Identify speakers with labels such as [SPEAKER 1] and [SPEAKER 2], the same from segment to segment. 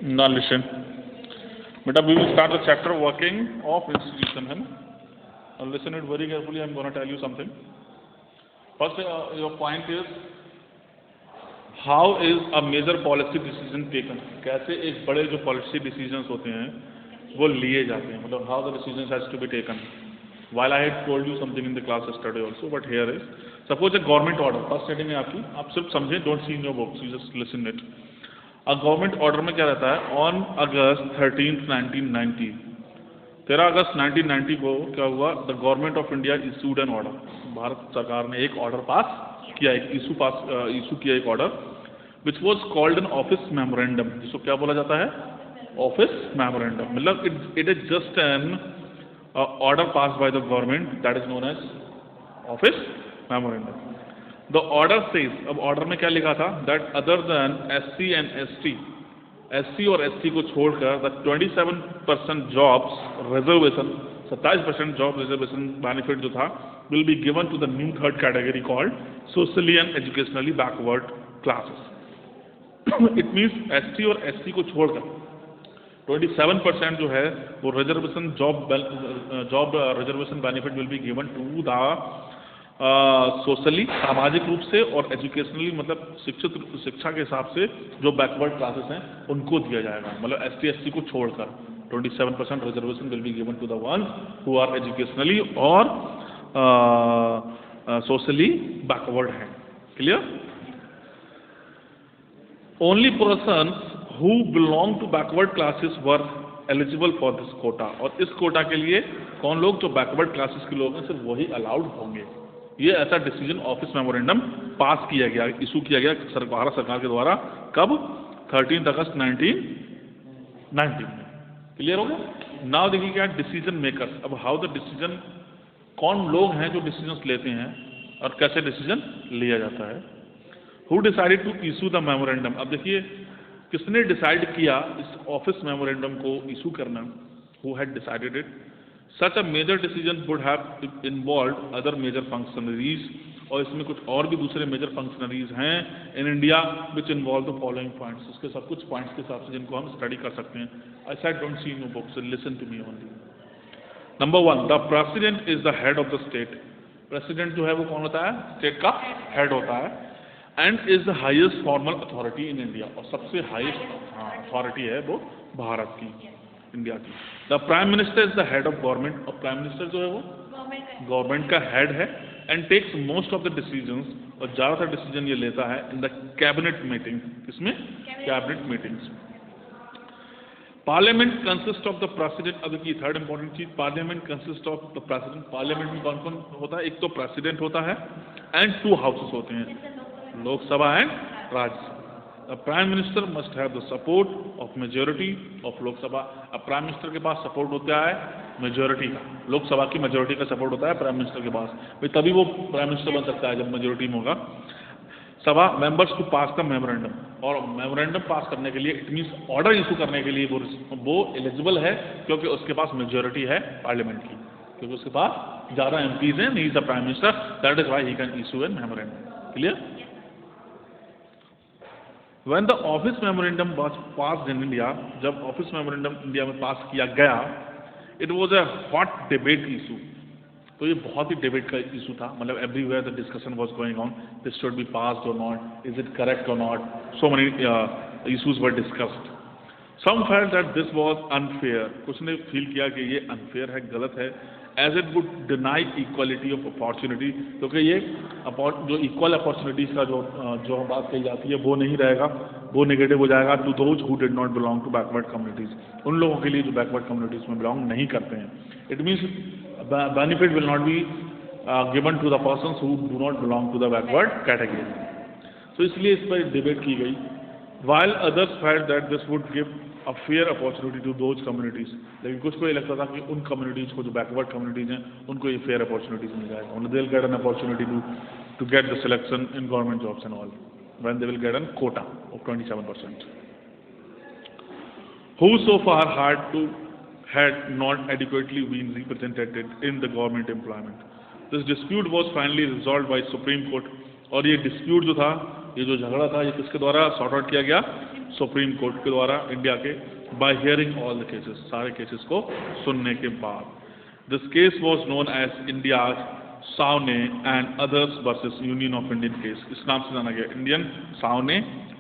[SPEAKER 1] Now listen. Beta, we will start the chapter working of institution. है ना? Now listen it very carefully. I'm going to tell you something. First, your point is how is a major policy decision taken? कैसे एक बड़े जो policy decisions होते हैं वो लिए जाते हैं, मतलब how the decisions has to be taken. While I had told you something in the class yesterday also, but here is suppose a government order. First heading है आपकी, आप सिर्फ समझें, don't see in your books, you just listen it. A government order में क्या रहता है? On August 13th 1990, 13 अगस्त 1990 को क्या हुआ? The government of India issued an order. Bharat सरकार ने एक ऑर्डर पास किया, एक इशू किया एक order, which was called an office memorandum. जिसको क्या बोला जाता है? Office memorandum. मतलब it is just an order passed by the government that is known as office memorandum. The order says, अब ऑर्डर में क्या लिखा था? That other than SC and ST, SC और ST को छोड़कर the 27% jobs reservation, 27% job reservation benefit जो था will be given to the new third category called socially and educationally backward classes. It means ST और SC को छोड़कर 27% जो है वो reservation job reservation benefit will be given to the socially, सामाजिक रूप से, और एजुकेशनली मतलब शिक्षा के हिसाब से जो बैकवर्ड क्लासेस हैं उनको दिया जाएगा. मतलब ST SC को छोड़कर 27% reservation will be given to the ones who are educationally और सोशली बैकवर्ड हैं. Clear? Only persons who belong to backward classes were eligible for this quota. और इस कोटा के लिए कौन लोग? जो बैकवर्ड क्लासेस के लोग हैं सिर्फ वही अलाउड होंगे. ये ऐसा डिसीजन ऑफिस मेमोरेंडम पास किया गया, इशू किया गया भारत सरकार के द्वारा. कब? 13 अगस्त 1990 में. क्लियर हो गया? नाउ देखिए क्या डिसीजन मेकर्स. अब हाउ द डिसीजन, कौन लोग हैं जो डिसीजन लेते हैं और कैसे डिसीजन लिया जाता है. Who decided to issue the memorandum. अब देखिए किसने डिसाइड किया इस ऑफिस मेमोरेंडम को इशू करना? Who had decided it? Such a major decision would have involved other major functionaries. और इसमें कुछ और भी दूसरे मेजर फंक्शनरीज हैं in India which involve the following points. उसके सब कुछ पॉइंट्स के हिसाब से जिनको हम स्टडी कर सकते हैं. I said don't see in your books, listen to me only. Number 1, the president is the head of the state. President जो है वो कौन होता है? स्टेट का हेड होता है. And is the highest formal authority in India. और सबसे हाईएस्ट अथॉरिटी है वो भारत की, इंडिया की. The prime minister is the head of government. और प्राइम मिनिस्टर जो है वो गवर्नमेंट का हेड है. And takes most of the decisions. और ज़्यादातर डिसीजन ये लेता है इन द कैबिनेट मीटिंग. किसमें? Cabinet meetings. Parliament consist of the president. अब देखिए थर्ड इंपॉर्टेंट चीज, parliament consist of the president. Parliament में कौन कौन होता है? एक तो प्रेसिडेंट होता है एंड 2 हाउसेस होते हैं, Lok Sabha and Rajya Sabha. The prime minister must have the support of majority of Lok Sabha. अब प्राइम मिनिस्टर के पास सपोर्ट होता है मेजोरिटी का, लोकसभा की मेजोरिटी का सपोर्ट होता है प्राइम मिनिस्टर के पास. भाई तभी वो प्राइम मिनिस्टर बन सकता है जब मेजोरिटी में होगा. सभा members to pass the memorandum. और मेमोरेंडम पास करने के लिए, इट मीन्स ऑर्डर इशू करने के लिए वो एलिजिबल है क्योंकि उसके पास मेजोरिटी है पार्लियामेंट की, क्योंकि उसके पास ज़्यादा MPs हैं. He is the prime minister, that is why he can issue an memorandum. Clear? When the office memorandum was passed in India, जब ऑफिस मेमोरेंडम इंडिया में पास किया गया, it was a hot debate issue. तो ये बहुत ही debate का issue था. मतलब everywhere the discussion was going on, this should be passed और नॉट, इज इट करेक्ट और not. So many issues were discussed. Some felt that this was unfair. कुछ ने फील किया कि ये अनफेयर है, गलत है, as it would deny equality of opportunity. क्योंकि ये जो इक्वल अपॉर्चुनिटीज़ का जो बात कही जाती है वो नहीं रहेगा, वो नेगेटिव हो जाएगा to those who did not belong to backward communities. उन लोगों के लिए जो बैकवर्ड कम्युनिटीज़ में बिलोंग नहीं करते हैं. It means benefit will not be given to the persons who do not belong to the backward category. So इसलिए इस पर डिबेट की गई. While others felt that this would give a fair opportunity to those communities. लेकिन कुछ को ये लगता था कि उन कम्युनिटीज़ को, जो बैकवर्ड कम्युनिटीज़ हैं, उनको ये फेयर अपॉर्चुनिटीज़ मिल जाएगा. उन्हें they'll get an opportunity to get the selection in government jobs and all when they will get a quota of 27%. Who so far had not adequately been represented in the government employment. This dispute was finally resolved by Supreme Court और ये dispute जो था, ये जो झगड़ा था, ये किसके द्वारा सॉर्ट आउट किया गया? सुप्रीम कोर्ट के द्वारा इंडिया के, by hearing all the cases, सारे केसेस को सुनने के बाद। This case was known as India Sawhney and others versus Union of Indian case. इस नाम से जाना गया, Indian Sawhney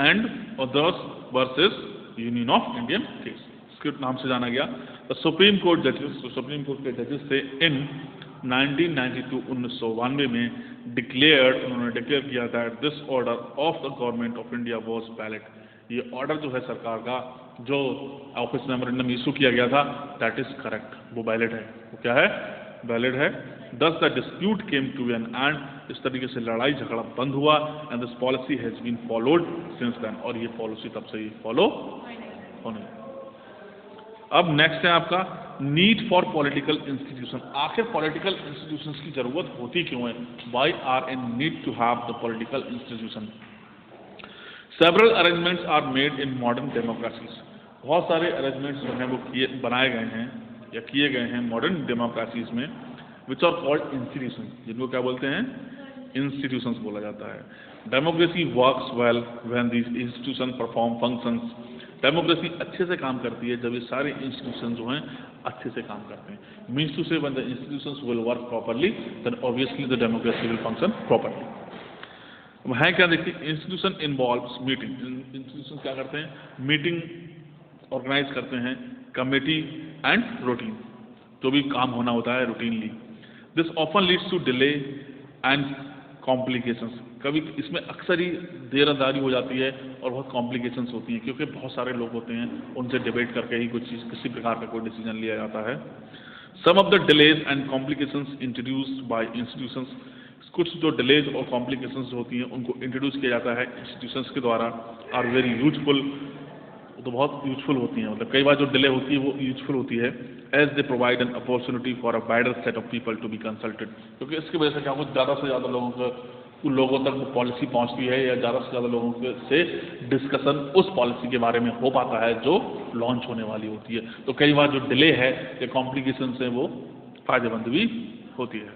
[SPEAKER 1] and others versus Union of Indian case, इसके नाम से जाना गया। द सुप्रीम कोर्ट जजेस, तो सुप्रीम कोर्ट के जजेस थे इन 1992, 1992 में डिक्लेयर्ड, उन्होंने डिक्लेयर किया that this order of the government of India was valid. ये ऑर्डर जो है सरकार का, जो ऑफिस मेमोरेंडम इशू किया गया था, दैट इज करेक्ट, वो वैलिड है। वो क्या है? वैलिड है। Thus the dispute came to an end, इस तरीके से लड़ाई झगड़ा बंद हुआ। And this policy has been followed since then, और ये पॉलिसी तब से ही फॉलो होने। अब नेक्स्ट है आपका नीड फॉर पॉलिटिकल इंस्टीट्यूशन। आखिर पॉलिटिकल इंस्टीट्यूशंस की जरूरत होती क्यों है? Why are in need to have the political institution? Several arrangements are made in modern democracies. बहुत सारे अरेंजमेंट्स जो हैं वो बनाए गए हैं या किए गए हैं मॉडर्न डेमोक्रेसीज में, विच आर कॉल्ड इंस्टीट्यूशन, जिनको क्या बोलते हैं? इंस्टीट्यूशंस बोला जाता है। Democracy works well when these institution perform functions. Democracy अच्छे से काम करती है जब ये सारे इंस्टीट्यूशन जो हैं अच्छे से काम करते हैं। Means to say when the institutions will work properly then obviously the democracy will function properly. है क्या? देखिए, इंस्टीट्यूशन इन्वॉल्व्स मीटिंग। इंस्टीट्यूशन क्या करते हैं? मीटिंग ऑर्गेनाइज करते हैं, कमेटी एंड रूटीन, जो भी काम होना होता है routinely. This often leads to delay and complications. कभी इसमें अक्सर ही देरदारी हो जाती है और बहुत कॉम्प्लिकेशंस होती हैं, क्योंकि बहुत सारे लोग होते हैं, उनसे डिबेट करके ही कुछ चीज़, किसी प्रकार का कोई डिसीजन लिया जाता है। Some of the delays and complications introduced by institutions. कुछ जो डिलेज और कॉम्प्लिकेशंस होती हैं उनको इंट्रोड्यूस किया जाता है इंस्टीट्यूशंस के द्वारा, आर वेरी यूजफुल, तो बहुत यूजफुल होती हैं। मतलब कई बार जो डिले होती है वो यूजफुल होती है, as they provide an opportunity for a wider set of people to be consulted. क्योंकि इसकी वजह से क्या होगा, ज़्यादा से ज़्यादा लोगों तक वो पॉलिसी पहुंचती है, या ज़्यादा से ज़्यादा लोगों से डिस्कशन उस पॉलिसी के बारे में हो पाता है जो लॉन्च होने वाली होती है। तो कई बार जो डिले है या कॉम्प्लिकेशन है वो फायदेमंद भी होती है।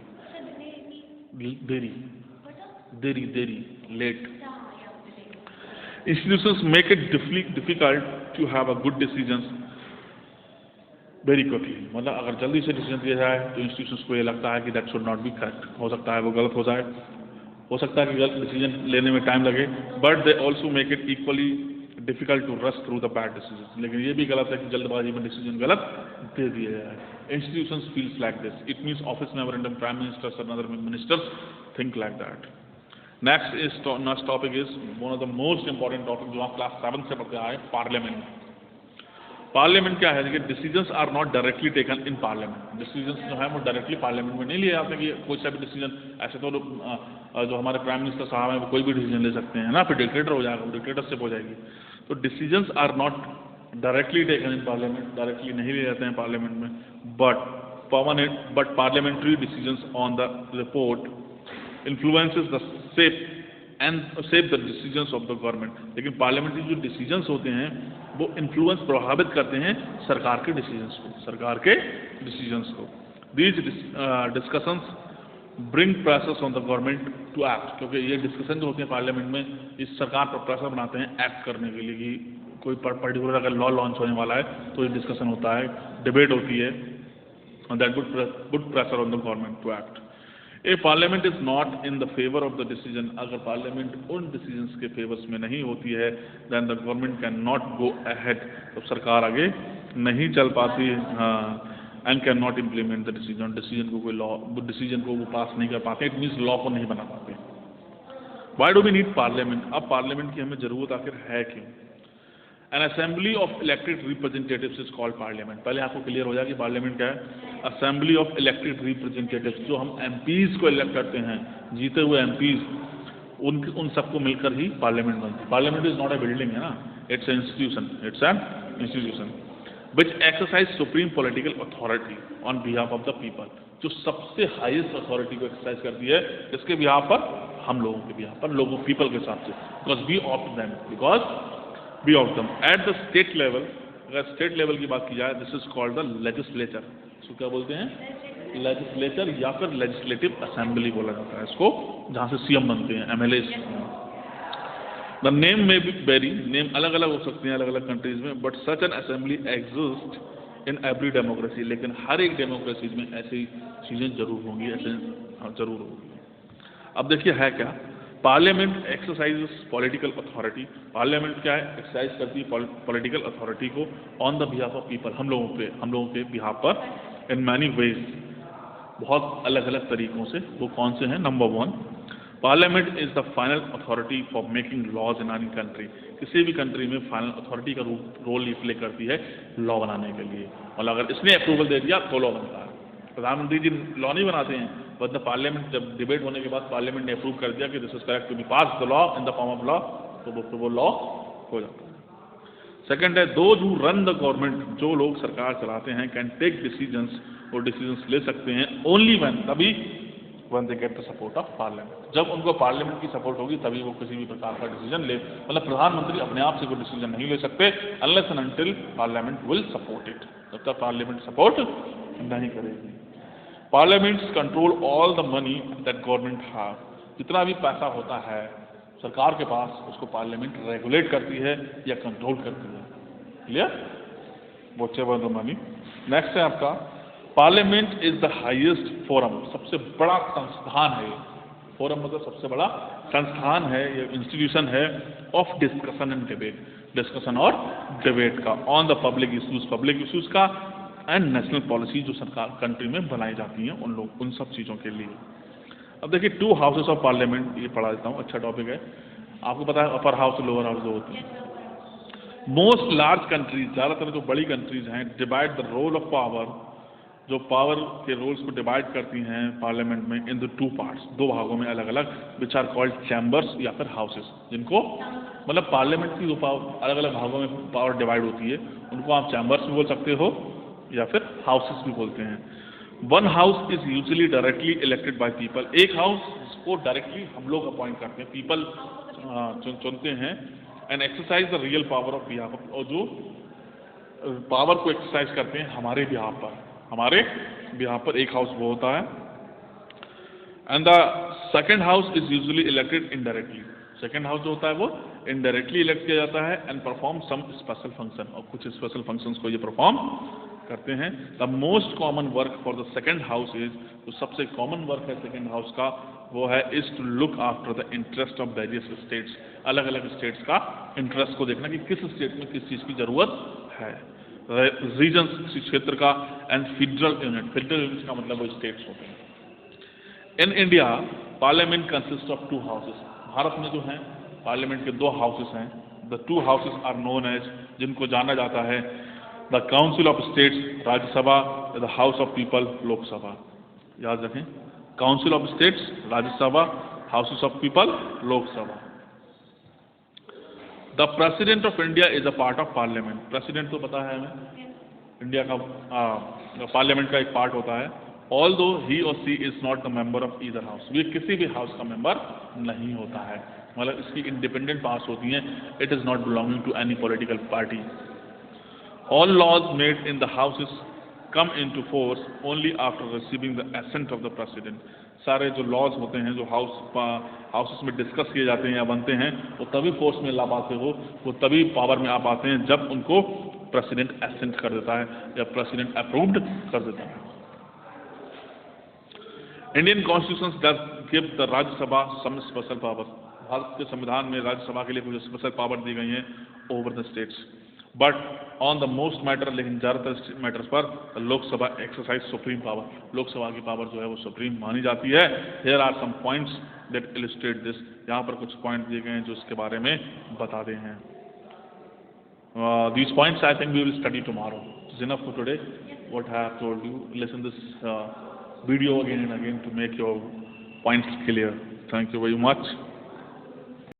[SPEAKER 1] देरी, late. Institutions make it difficult to have a good decisions very quickly। मतलब अगर जल्दी से डिसीजन दिया जाए तो इंस्टीट्यूशंस को ये लगता है कि that should not be correct, हो सकता है वो गलत हो जाए, हो सकता है कि गलत डिसीजन लेने में टाइम लगे। But they also make it equally difficult to rush through the bad decision. लेकिन ये भी गलत है कि जल्दबाजी में डिसीजन गलत दे दिया जाए। Institutions feels like this, it means office memorandum, prime ministers and other ministers think like that. Next topic is one of the most important topic जो आप क्लास 7 से पढ़ते आए, पार्लियामेंट। पार्लियामेंट क्या है? देखिए, decisions are not directly taken in parliament. Decisions जो है वो डायरेक्टली पार्लियामेंट में नहीं लिए जाते कि कोई सा भी डिसीजन, ऐसे तो जो हमारे प्राइम मिनिस्टर साहब हैं वो कोई भी डिसीजन ले सकते हैं ना, फिर डिक्टेटर हो जाएगा, डिक्टेटरशिप हो जाएगी। तो decisions are not directly taken in parliament, directly नहीं लिए जाते हैं पार्लियामेंट में। But parliamentary decisions on the report influences the shape the decisions of the government। लेकिन पार्लियामेंट्री जो डिसीजंस होते हैं वो इन्फ्लुएंस, प्रभावित करते हैं सरकार के डिसीजंस को। These discussions bring pressures on the government to act। क्योंकि ये डिस्कशन जो होते हैं पार्लियामेंट में, इस सरकार पर प्रेशर बनाते हैं एक्ट करने के लिए कि कोई पर्टिकुलर अगर लॉ लॉन्च होने वाला है तो ये डिस्कशन होता है, डिबेट होती है, and that would pressure on the government to act। A parliament is not in the favour of the decision. अगर पार्लियामेंट उन डिसीजंस के फेवर्स में नहीं होती है, then the government can not go ahead, तो सरकार आगे नहीं चल पाती, हाँ, and can not implement the decision. Decision को कोई लॉ, डिसीजन को वो पास नहीं कर पाते, इट मीन्स लॉ को नहीं बना पाते। Why do we need parliament? अब पार्लियामेंट की हमें जरूरत आखिर है क्यों? An assembly of elected representatives is called parliament. पहले आपको क्लियर हो जाए कि पार्लियामेंट क्या है। असेंबली ऑफ इलेक्टेड रिप्रेजेंटेटिव्स, जो हम एमपीज को इलेक्ट करते हैं, जीते हुए एमपीज, उन सबको मिलकर ही पार्लियामेंट बनती है। Parliament is not a building, है ना, it's an institution which exercise supreme political authority on behalf of the people. जो सबसे हाईएस्ट अथॉरिटी को एक्सरसाइज करती है, इसके बिहाफ पर, हम लोगों के बिहाफ पर, लोगों पीपल के साथ से, because we of them at the state level. अगर स्टेट लेवल की बात की जाए, this is called the legislature. इसको क्या बोलते हैं? लेजिस्लेचर या फिर लेजिस्लेटिव असेंबली बोला जाता है इसको, जहाँ से सीएम बनते हैं, एमएलए। द नेम में भी वेरी, नेम अलग अलग हो सकते हैं अलग अलग कंट्रीज में, but such an assembly exist in every democracy, लेकिन हर एक डेमोक्रेसीज में ऐसी चीज़ें जरूर होंगी, ऐसे जरूर होंगी। अब देखिए है क्या, parliament exercises political authority. Parliament क्या है, एक्सरसाइज करती है पॉलिटिकल अथॉरिटी को on the behalf of people, हम लोगों के बिहाफ पर, इन मैनी वेज, बहुत अलग अलग तरीकों से। वो कौन से हैं? Number 1, parliament is the final authority for making laws in any country. किसी भी कंट्री में फाइनल अथॉरिटी का रोल ये प्ले करती है लॉ बनाने के लिए, और अगर इसने अप्रूवल दे दिया तो लॉ बनता है। प्रधानमंत्री जी लॉ नहीं बनाते हैं, बट द पार्लियामेंट, जब डिबेट होने के बाद पार्लियामेंट ने अप्रूव कर दिया कि this is correct to be pass the law in the form of law, तो वो लॉ हो जाता है। सेकंड है, those who run the government, जो लोग सरकार चलाते हैं, कैन टेक डिसीजंस, वो डिसीजंस ले सकते हैं ओनली व्हेन, तभी, when they get the support of parliament, जब उनको पार्लियामेंट की सपोर्ट होगी तभी वो किसी भी प्रकार का डिसीजन ले। मतलब प्रधानमंत्री अपने आप से कोई डिसीजन नहीं ले सकते unless and until parliament will support it, जब तक पार्लियामेंट सपोर्ट नहीं करेगी। Parliaments control all the money that government have, जितना भी पैसा होता है सरकार के पास, उसको पार्लियामेंट रेगुलेट करती है या कंट्रोल करती है। Clear? Whatever the money. Next है आपका, parliament is the highest forum, सबसे बड़ा संस्थान है। फोरम मतलब सबसे बड़ा संस्थान है, ये इंस्टीट्यूशन है of discussion and debate, discussion और डिबेट का, ऑन द पब्लिक इश्यूज का, एंड नेशनल पॉलिसी जो सरकार कंट्री में बनाई जाती हैं उन सब चीज़ों के लिए। अब देखिए 2 हाउसेस ऑफ पार्लियामेंट, ये पढ़ा देता हूँ, अच्छा टॉपिक है। आपको पता है अपर हाउस लोअर हाउस जो होते हैं। मोस्ट लार्ज कंट्रीज, ज़्यादातर जो बड़ी कंट्रीज हैं, divide the role of power, जो पावर के रोल्स को डिवाइड करती हैं पार्लियामेंट में इन द 2 पार्ट्स, 2 भागों में अलग अलग, विच आर कॉल्ड चैम्बर्स या फिर हाउसेस, जिनको मतलब पार्लियामेंट की जो पावर अलग अलग भागों में पावर डिवाइड होती है उनको आप चैम्बर्स भी बोल सकते हो या फिर हाउसेस भी बोलते हैं। 1 house is usually directly elected by people, एक हाउस को डायरेक्टली हम लोग अपॉइंट करते हैं, पीपल चुनते हैं, and exercise the real power of behalf, और जो पावर को एक्सरसाइज करते हैं हमारे बिहाफ पर एक हाउस वो होता है। And the second house is usually elected indirectly, second house जो होता है वो इनडायरेक्टली इलेक्ट किया जाता है, and perform some special function, और कुछ स्पेशल फंक्शंस को ये परफॉर्म करते हैं। The most common work for the second house is, जो सबसे कॉमन वर्क है सेकेंड हाउस का वो है, is to look after the interest of various states, अलग अलग स्टेट्स का इंटरेस्ट को देखना कि किस स्टेट में किस चीज़ की जरूरत है, रीजन क्षेत्र का, and federal unit, federal unit का मतलब वो स्टेट्स होते हैं। In India parliament consist of 2 houses, Bharat में जो है पार्लियामेंट के 2 हाउसेस हैं। The 2 houses are known as, जिनको जाना जाता है, the council of states Rajya Sabha, the house of people Lok Sabha. याद रखें, council of states Rajya Sabha, houses of people Lok Sabha. The president of India is a part of parliament, president तो पता है हमें, इंडिया का पार्लियामेंट का एक पार्ट होता है। ऑल्दो ही और she is not the member of either house, ये किसी भी हाउस का मेंबर नहीं होता है, मतलब इसकी इंडिपेंडेंट पास होती हैं, it is not belonging to any political party. All laws made in the houses come into force only after receiving the assent of the president, सारे जो लॉज होते हैं जो हाउसेस में डिस्कस किए जाते हैं या बनते हैं, वो तभी फोर्स में ला पाते हो, वो तभी पावर में आ पाते हैं जब उनको प्रेसिडेंट एसेंट कर देता है या प्रेसिडेंट अप्रूव्ड कर देता है। Indian constitution does give the Rajya Sabha some special power, Bharat के संविधान में राज्यसभा के लिए कुछ स्पेशल पावर दी गई हैं over the states, but on the most matter, लेकिन ज़्यादातर मैटर्स पर Lok Sabha exercise supreme power, Lok Sabha की पावर जो है वो सुप्रीम मानी जाती है। Here are some points that illustrate this, यहाँ पर कुछ पॉइंट दिए गए हैं जो इसके बारे में बताते हैं। These points I think we will study tomorrow. It's enough for today. What I have told you. Listen this video again and again to make your points clear. Thank you very much.